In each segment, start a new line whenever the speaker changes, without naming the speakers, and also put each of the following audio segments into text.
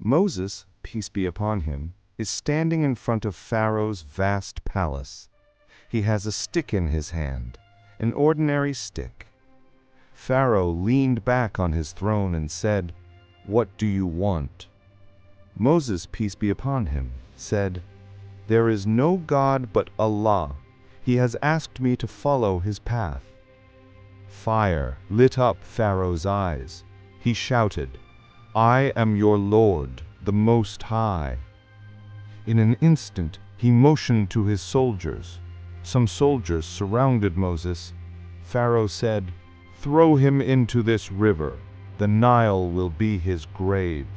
Moses, peace be upon him, is standing in front of Pharaoh's vast palace. He has a stick in his hand, an ordinary stick. Pharaoh leaned back on his throne and said, "What do you want?" Moses, peace be upon him, said, "There is no God but Allah. He has asked me to follow his path." Fire lit up Pharaoh's eyes. He shouted, "I am your Lord, the Most High." In an instant, he motioned to his soldiers. Some soldiers surrounded Moses. Pharaoh said, "Throw him into this river. The Nile will be his grave."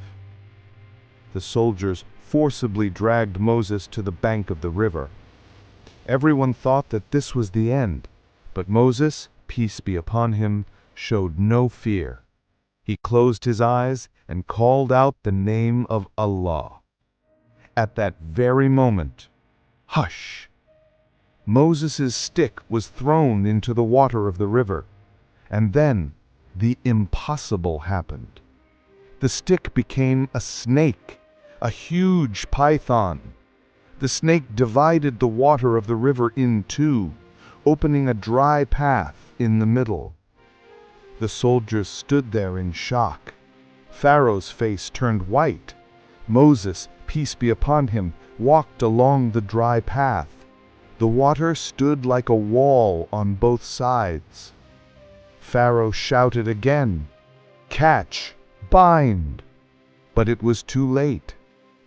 The soldiers forcibly dragged Moses to the bank of the river. Everyone thought that this was the end, but Moses, peace be upon him, showed no fear. He closed his eyes and called out the name of Allah. At that very moment, hush! Moses' stick was thrown into the water of the river, and then the impossible happened. The stick became a snake, a huge python. The snake divided the water of the river in two, opening a dry path in the middle. The soldiers stood there in shock. Pharaoh's face turned white. Moses, peace be upon him, walked along the dry path. The water stood like a wall on both sides. Pharaoh shouted again, "Catch! Bind!" But it was too late.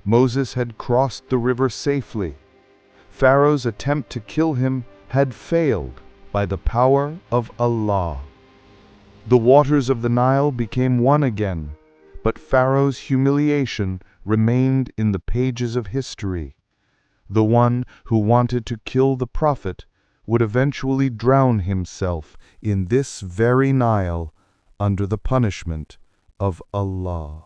Moses had crossed the river safely. Pharaoh's attempt to kill him had failed by the power of Allah. The waters of the Nile became one again, but Pharaoh's humiliation remained in the pages of history. The one who wanted to kill the prophet would eventually drown himself in this very Nile under the punishment of Allah.